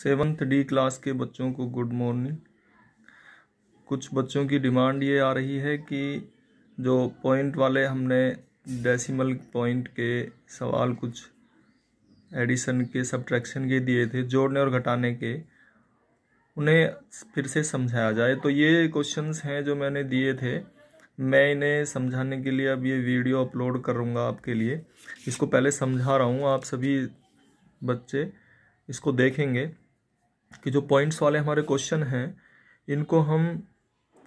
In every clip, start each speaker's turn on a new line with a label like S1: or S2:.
S1: Seventh D class के बच्चों को गुड मॉर्निंग। कुछ बच्चों की डिमांड ये आ रही है कि जो पॉइंट वाले हमने डेसिमल पॉइंट के सवाल कुछ एडिशन के सब्ट्रैक्शन के दिए थे, जोड़ने और घटाने के, उन्हें फिर से समझाया जाए। तो ये क्वेश्चंस हैं जो मैंने दिए थे, मैं इन्हें समझाने के लिए अब ये वीडियो अपलोड करूँगा आपके लिए। इसको पहले समझा रहा हूँ, आप सभी बच्चे इसको देखेंगे कि जो पॉइंट्स वाले हमारे क्वेश्चन हैं इनको हम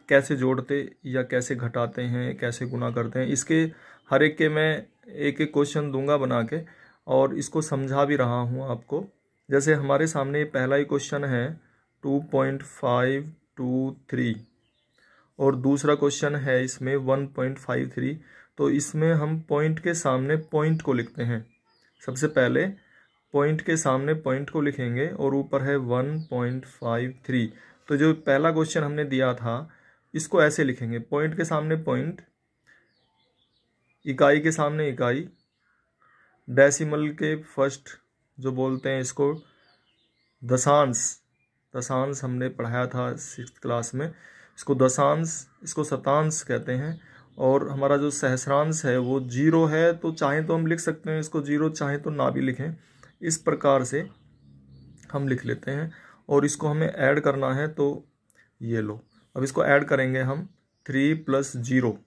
S1: कैसे जोड़ते या कैसे घटाते हैं, कैसे गुना करते हैं। इसके हर एक के मैं एक एक क्वेश्चन दूंगा बना के और इसको समझा भी रहा हूँ आपको। जैसे हमारे सामने पहला ही क्वेश्चन है 2.523 और दूसरा क्वेश्चन है इसमें 1.53। तो इसमें हम पॉइंट के सामने पॉइंट को लिखते हैं। सबसे पहले पॉइंट के सामने पॉइंट को लिखेंगे और ऊपर है 1.53। तो जो पहला क्वेश्चन हमने दिया था इसको ऐसे लिखेंगे, पॉइंट के सामने पॉइंट, इकाई के सामने इकाई, डेसिमल के फर्स्ट जो बोलते हैं इसको दशांश, दशांश हमने पढ़ाया था 6th क्लास में, इसको दशांश, इसको शतांश कहते हैं। और हमारा जो सहस्रांश है वो 0 है, तो चाहे तो हम लिख सकते हैं इसको 0, चाहे तो ना भी लिखें। इस प्रकार से हम लिख लेते हैं और इसको हमें ऐड करना है। तो ये लो, अब इसको ऐड करेंगे हम 3 + 0,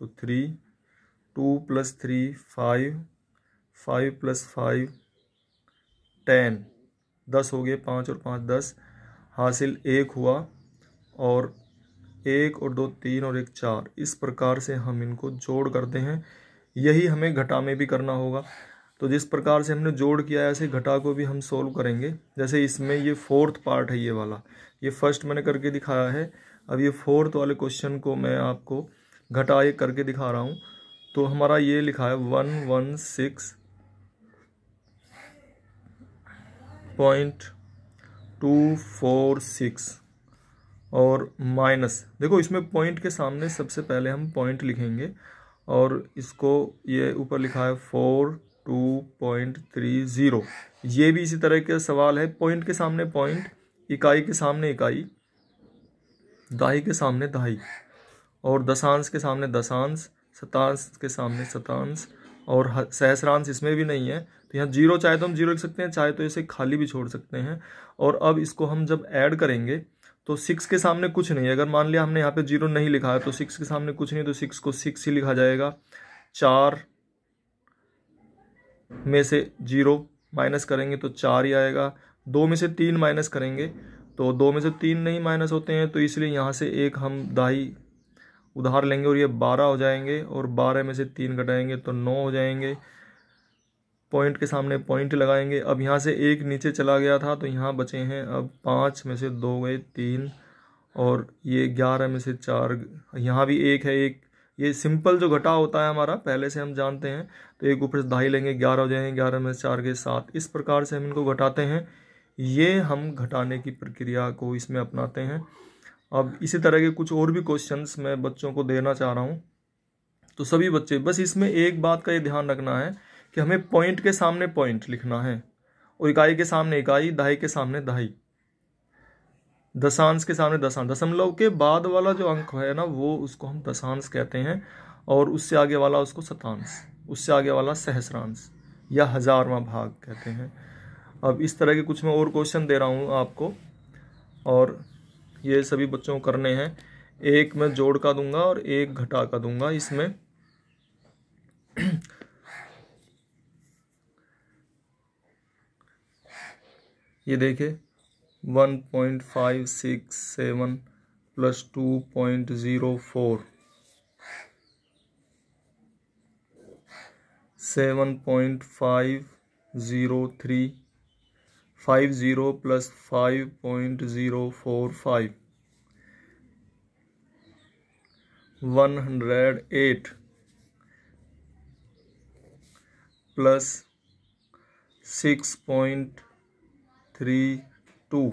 S1: तो 3, 2 + 3 5, 5 + 5 10, 10 हो गए, 5 और 5 10, हासिल 1 हुआ और 1 और 2 3 और 1 4। इस प्रकार से हम इनको जोड़ करते हैं। यही हमें घटा में भी करना होगा। तो जिस प्रकार से हमने जोड़ किया है ऐसे घटा को भी हम सोल्व करेंगे। जैसे इसमें ये 4th पार्ट है, ये वाला, ये फर्स्ट मैंने करके दिखाया है। अब ये 4th वाले क्वेश्चन को मैं आपको घटा एक करके दिखा रहा हूँ। तो हमारा ये लिखा है 116.246 और माइनस, देखो इसमें पॉइंट के सामने सबसे पहले हम पॉइंट लिखेंगे और इसको ये ऊपर लिखा है 42.30। ये भी इसी तरह का सवाल है, पॉइंट के सामने पॉइंट, इकाई के सामने इकाई, दाही के सामने दाही, और दशांश के सामने दशांश, शतांश के सामने शतांश, और सहस्रांश इसमें भी नहीं है। तो यहाँ 0 चाहे तो हम 0 लिख सकते हैं, चाहे तो इसे खाली भी छोड़ सकते हैं। और अब इसको हम जब ऐड करेंगे तो 6 के सामने कुछ नहीं है। अगर मान लिया हमने यहाँ पे 0 नहीं लिखा है तो 6 के सामने कुछ नहीं, तो 6 को 6 ही लिखा जाएगा। 4 में से 0 माइनस करेंगे तो 4 ही आएगा। 2 में से 3 माइनस करेंगे तो 2 में से 3 नहीं माइनस होते हैं, तो इसलिए यहाँ से एक हम दाही उधार लेंगे और ये 12 हो जाएंगे। और 12 में से 3 घटाएंगे तो 9 हो जाएंगे। पॉइंट के सामने पॉइंट लगाएंगे। अब यहाँ से एक नीचे चला गया था तो यहाँ बचे हैं अब 5 में से 2 गए 3, और ये 11 में से 4, यहाँ भी एक है, एक ये सिंपल जो घटा होता है हमारा पहले से हम जानते हैं। तो एक ऊपर से दाही लेंगे, 11 हो जाएंगे, 11 में से 4 गए 7। इस प्रकार से हम इनको घटाते हैं। ये हम घटाने की प्रक्रिया को इसमें अपनाते हैं। अब इसी तरह के कुछ और भी क्वेश्चंस मैं बच्चों को देना चाह रहा हूँ। तो सभी बच्चे बस इसमें एक बात का ये ध्यान रखना है कि हमें पॉइंट के सामने पॉइंट लिखना है और इकाई के सामने इकाई, दाही के सामने दाही, दशांश के सामने दशांश, दशमलव के बाद वाला जो अंक है ना वो उसको हम दशांश कहते हैं, और उससे आगे वाला उसको शतांश, उससे आगे वाला सहस्रांश या 1000वां भाग कहते हैं। अब इस तरह के कुछ मैं और क्वेश्चन दे रहा हूँ आपको और ये सभी बच्चों को करने हैं। एक मैं जोड़ का दूंगा और एक घटा का दूंगा इसमें। ये देखिए 1.567 + 2.04, 7.503, 50 + 5.045, 108 + 6.32।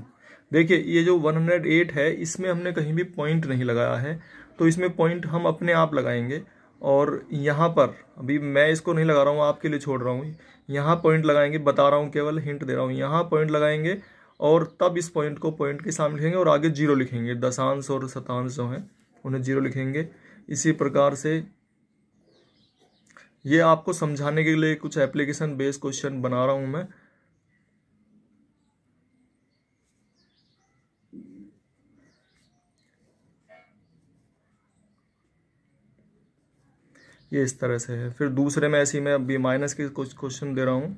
S1: देखिए ये जो 108 है इसमें हमने कहीं भी पॉइंट नहीं लगाया है, तो इसमें पॉइंट हम अपने आप लगाएंगे। और यहाँ पर अभी मैं इसको नहीं लगा रहा हूँ, आपके लिए छोड़ रहा हूँ, यहाँ पॉइंट लगाएंगे, बता रहा हूँ, केवल हिंट दे रहा हूँ। यहाँ पॉइंट लगाएंगे और तब इस पॉइंट को पॉइंट के सामने लिखेंगे और आगे जीरो लिखेंगे। दशांश और शतांश जो हैं उन्हें जीरो लिखेंगे। इसी प्रकार से ये आपको समझाने के लिए कुछ एप्लीकेशन बेस्ड क्वेश्चन बना रहा हूं मैं। ये इस तरह से है। फिर दूसरे में ऐसे ही मैं अभी माइनस के कुछ क्वेश्चन दे रहा हूं।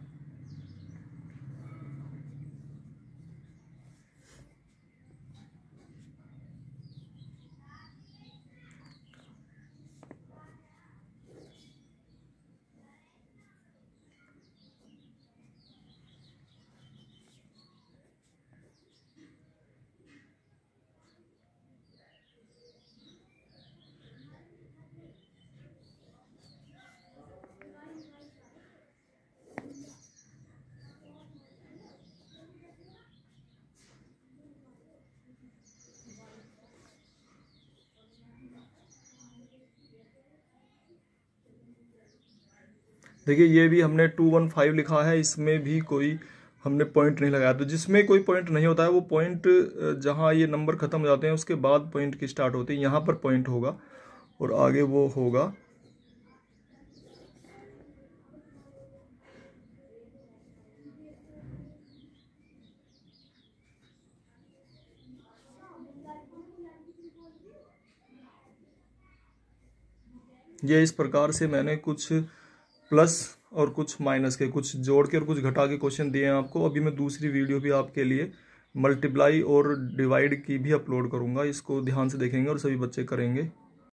S1: देखिए ये भी हमने 215 लिखा है, इसमें भी कोई हमने पॉइंट नहीं लगाया। तो जिसमें कोई पॉइंट नहीं होता है वो पॉइंट जहाँ ये नंबर खत्म हो जाते हैं उसके बाद पॉइंट की स्टार्ट होती है, यहाँ पर पॉइंट होगा और आगे वो होगा। ये इस प्रकार से मैंने कुछ प्लस और कुछ माइनस के, कुछ जोड़ के और कुछ घटा के क्वेश्चन दिए हैं आपको। अभी मैं दूसरी वीडियो भी आपके लिए मल्टीप्लाई और डिवाइड की भी अपलोड करूंगा, इसको ध्यान से देखेंगे और सभी बच्चे करेंगे।